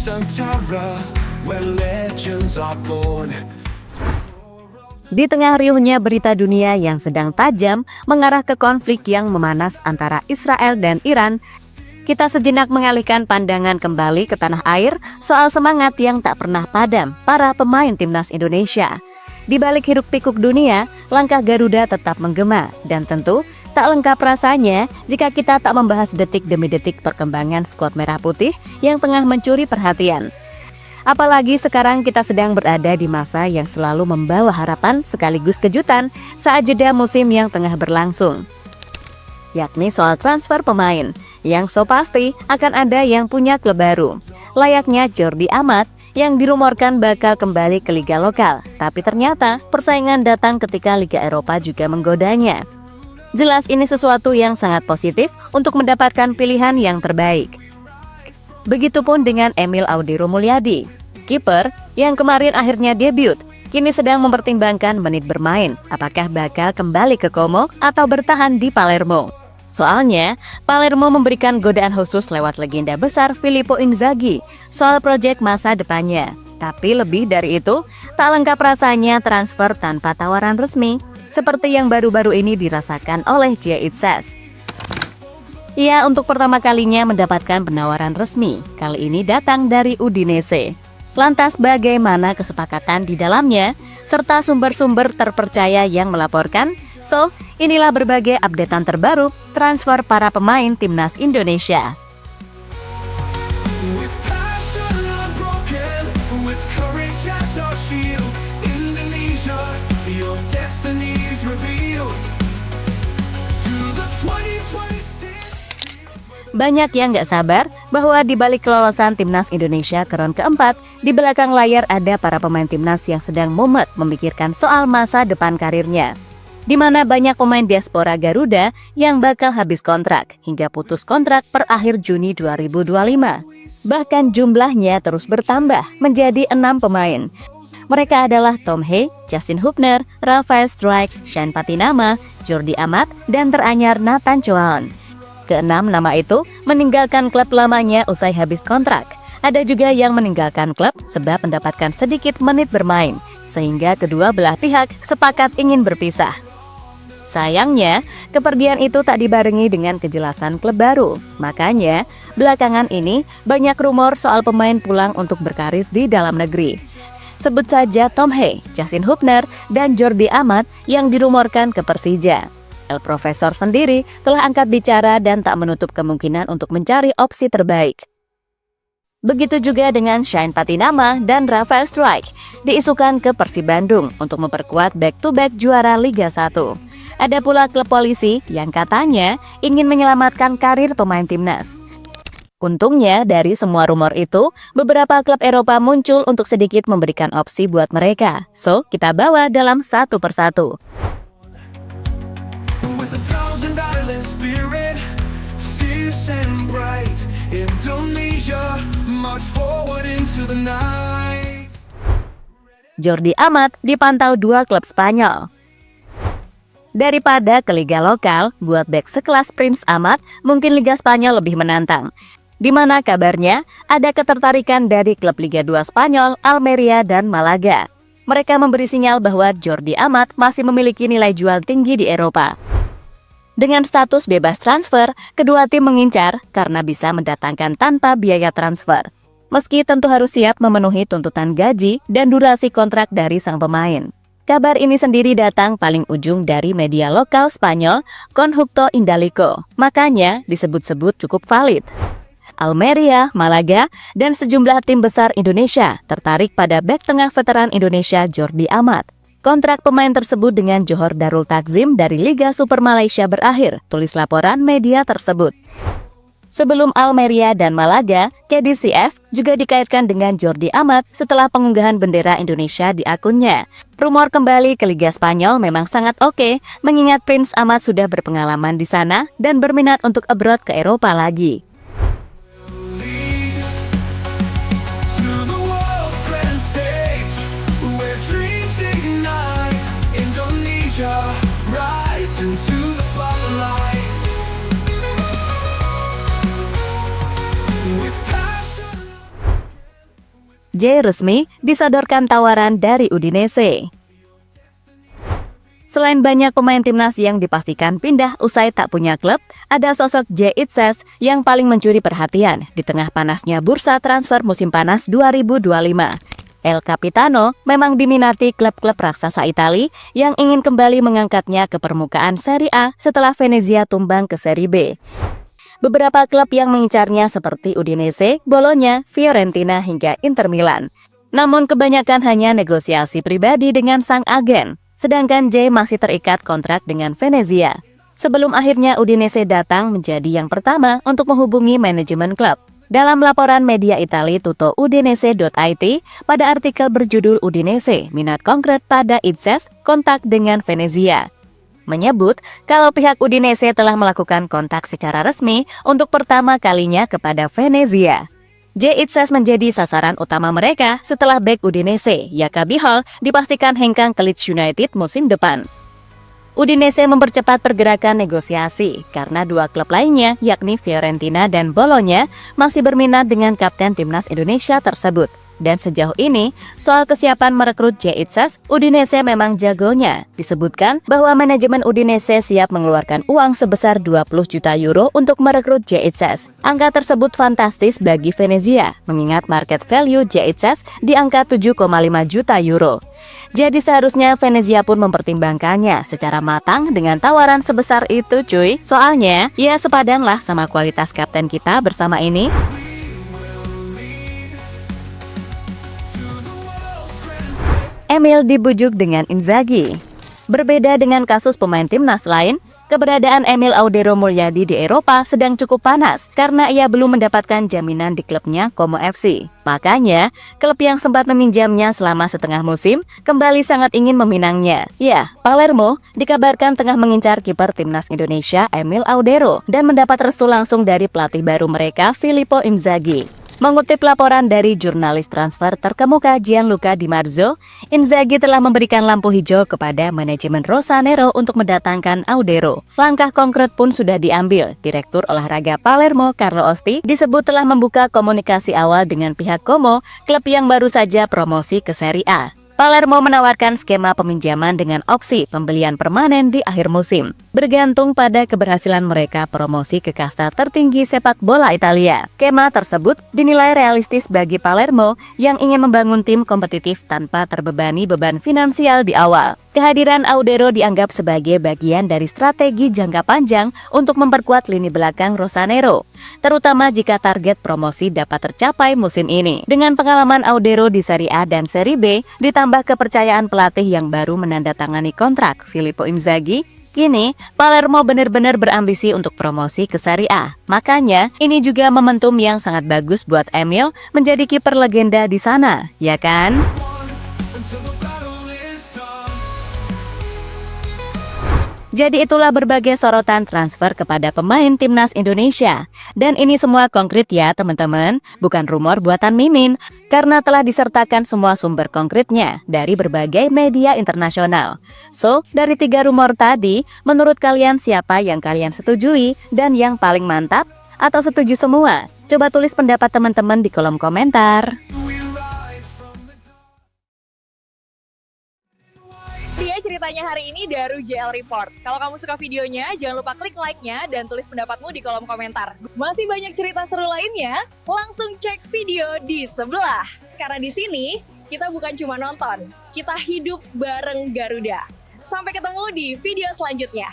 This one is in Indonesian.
Nusantara, where legends are born. Di tengah riuhnya berita dunia yang sedang tajam mengarah ke konflik yang memanas antara Israel dan Iran, kita sejenak mengalihkan pandangan kembali ke tanah air soal semangat yang tak pernah padam para pemain timnas Indonesia. Di balik hiruk-pikuk dunia, langkah Garuda tetap menggema dan tentu tak lengkap rasanya jika kita tak membahas detik demi detik perkembangan skuad merah putih yang tengah mencuri perhatian. Apalagi sekarang kita sedang berada di masa yang selalu membawa harapan sekaligus kejutan saat jeda musim yang tengah berlangsung, yakni soal transfer pemain, yang so pasti akan ada yang punya klub baru, layaknya Jordi Amat yang dirumorkan bakal kembali ke liga lokal, tapi ternyata persaingan datang ketika Liga Eropa juga menggodanya. Jelas ini sesuatu yang sangat positif untuk mendapatkan pilihan yang terbaik. Begitupun dengan Emil Audi Romulyadi, kiper yang kemarin akhirnya debut, kini sedang mempertimbangkan menit bermain, apakah bakal kembali ke Como atau bertahan di Palermo. Soalnya, Palermo memberikan godaan khusus lewat legenda besar Filippo Inzaghi soal proyek masa depannya. Tapi lebih dari itu, tak lengkap rasanya transfer tanpa tawaran resmi, seperti yang baru-baru ini dirasakan oleh Jay Itzes. Ia untuk pertama kalinya mendapatkan penawaran resmi, kali ini datang dari Udinese. Lantas bagaimana kesepakatan di dalamnya, serta sumber-sumber terpercaya yang melaporkan? So, inilah berbagai updatean terbaru transfer para pemain timnas Indonesia. With passion unbroken, with courage as our shield, Indonesia, your destiny is revealed. To the 2026. Banyak yang gak sabar bahwa di balik kelolosan timnas Indonesia ke round keempat, di belakang layar ada para pemain timnas yang sedang mumet memikirkan soal masa depan karirnya, di mana banyak pemain diaspora Garuda yang bakal habis kontrak hingga putus kontrak per akhir Juni 2025. Bahkan jumlahnya terus bertambah menjadi 6 pemain. Mereka adalah Tom Hee, Justin Hubner, Rafael Struijk, Shane Patinama, Jordi Amat, dan teranyar Nathan Choaon. Keenam nama itu meninggalkan klub lamanya usai habis kontrak. Ada juga yang meninggalkan klub sebab mendapatkan sedikit menit bermain, sehingga kedua belah pihak sepakat ingin berpisah. Sayangnya, kepergian itu tak dibarengi dengan kejelasan klub baru. Makanya, belakangan ini banyak rumor soal pemain pulang untuk berkarir di dalam negeri. Sebut saja Tom Hee, Justin Hubner, dan Jordi Amat yang dirumorkan ke Persija. El Profesor sendiri telah angkat bicara dan tak menutup kemungkinan untuk mencari opsi terbaik. Begitu juga dengan Shane Patinama dan Rafael Struijk, diisukan ke Persib Bandung untuk memperkuat back-to-back juara Liga 1. Ada pula klub polisi yang katanya ingin menyelamatkan karir pemain timnas. Untungnya dari semua rumor itu, beberapa klub Eropa muncul untuk sedikit memberikan opsi buat mereka. So, kita bawa dalam satu persatu. With a thousand island spirit, fierce and bright, Indonesia march forward into the night. Jordi Amat dipantau 2 klub Spanyol. Daripada ke liga lokal, buat bek sekelas Prince Amat, mungkin Liga Spanyol lebih menantang. Di mana kabarnya ada ketertarikan dari klub Liga 2 Spanyol, Almeria dan Malaga. Mereka memberi sinyal bahwa Jordi Amat masih memiliki nilai jual tinggi di Eropa. Dengan status bebas transfer, kedua tim mengincar karena bisa mendatangkan tanpa biaya transfer. Meski tentu harus siap memenuhi tuntutan gaji dan durasi kontrak dari sang pemain. Kabar ini sendiri datang paling ujung dari media lokal Spanyol, Conjunto Indalico. Makanya disebut-sebut cukup valid. Almeria, Malaga, dan sejumlah tim besar Indonesia tertarik pada bek tengah veteran Indonesia Jordi Amat. Kontrak pemain tersebut dengan Johor Darul Takzim dari Liga Super Malaysia berakhir, tulis laporan media tersebut. Sebelum Almeria dan Malaga, KDCF juga dikaitkan dengan Jordi Amat setelah pengunggahan bendera Indonesia di akunnya. Rumor kembali ke Liga Spanyol memang sangat oke, mengingat Prince Amat sudah berpengalaman di sana dan berminat untuk abroad ke Eropa lagi. To the world's grand stage, where dreams ignite, Indonesia rise into the spotlight. With passion. J resmi disodorkan tawaran dari Udinese. Selain banyak pemain timnas yang dipastikan pindah usai tak punya klub, ada sosok J Itzes yang paling mencuri perhatian di tengah panasnya bursa transfer musim panas 2025. El Capitano memang diminati klub-klub raksasa Italia yang ingin kembali mengangkatnya ke permukaan Serie A setelah Venezia tumbang ke Serie B. Beberapa klub yang mengincarnya seperti Udinese, Bologna, Fiorentina hingga Inter Milan. Namun kebanyakan hanya negosiasi pribadi dengan sang agen. Sedangkan J masih terikat kontrak dengan Venezia. Sebelum akhirnya Udinese datang menjadi yang pertama untuk menghubungi manajemen klub. Dalam laporan media Italia tuttoudinese.it pada artikel berjudul Udinese minat konkret pada Itzes kontak dengan Venezia, menyebut kalau pihak Udinese telah melakukan kontak secara resmi untuk pertama kalinya kepada Venezia. J Itzes menjadi sasaran utama mereka setelah bek Udinese, Yaka Bihol, dipastikan hengkang ke Leeds United musim depan. Udinese mempercepat pergerakan negosiasi karena dua klub lainnya, yakni Fiorentina dan Bologna, masih berminat dengan kapten timnas Indonesia tersebut. Dan sejauh ini, soal kesiapan merekrut J Itzes, Udinese memang jagonya. Disebutkan bahwa manajemen Udinese siap mengeluarkan uang sebesar 20 juta euro untuk merekrut J Itzes. Angka tersebut fantastis bagi Venezia, mengingat market value J Itzes di angka 7,5 juta euro. Jadi seharusnya Venezia pun mempertimbangkannya secara matang dengan tawaran sebesar itu cuy. Soalnya, ya sepadan lah sama kualitas kapten kita bersama ini. Emil dibujuk dengan Inzaghi. Berbeda dengan kasus pemain timnas lain, keberadaan Emil Audero Mulyadi di Eropa sedang cukup panas karena ia belum mendapatkan jaminan di klubnya Como FC. Makanya, klub yang sempat meminjamnya selama setengah musim kembali sangat ingin meminangnya. Ya, Palermo dikabarkan tengah mengincar kiper timnas Indonesia Emil Audero dan mendapat restu langsung dari pelatih baru mereka Filippo Inzaghi. Mengutip laporan dari jurnalis transfer terkemuka Gianluca Di Marzio, Inzaghi telah memberikan lampu hijau kepada manajemen Rosanero untuk mendatangkan Audero. Langkah konkret pun sudah diambil. Direktur olahraga Palermo, Carlo Osti, disebut telah membuka komunikasi awal dengan pihak Como, klub yang baru saja promosi ke Serie A. Palermo menawarkan skema peminjaman dengan opsi pembelian permanen di akhir musim, bergantung pada keberhasilan mereka promosi ke kasta tertinggi sepak bola Italia. Skema tersebut dinilai realistis bagi Palermo yang ingin membangun tim kompetitif tanpa terbebani beban finansial di awal. Kehadiran Audero dianggap sebagai bagian dari strategi jangka panjang untuk memperkuat lini belakang Rosanero, terutama jika target promosi dapat tercapai musim ini. Dengan pengalaman Audero di Serie A dan Serie B, ditambah kepercayaan pelatih yang baru menandatangani kontrak Filippo Inzaghi, kini Palermo benar-benar berambisi untuk promosi ke Serie A. Makanya, ini juga momentum yang sangat bagus buat Emil menjadi kiper legenda di sana, ya kan? Jadi itulah berbagai sorotan transfer kepada pemain timnas Indonesia. Dan ini semua konkret ya teman-teman, bukan rumor buatan Mimin, karena telah disertakan semua sumber konkretnya dari berbagai media internasional. So, dari 3 rumor tadi, menurut kalian siapa yang kalian setujui dan yang paling mantap? Atau setuju semua? Coba tulis pendapat teman-teman di kolom komentar. Ceritanya hari ini dari JL Report. Kalau kamu suka videonya, jangan lupa klik like-nya dan tulis pendapatmu di kolom komentar. Masih banyak cerita seru lainnya, langsung cek video di sebelah. Karena di sini, kita bukan cuma nonton, kita hidup bareng Garuda. Sampai ketemu di video selanjutnya.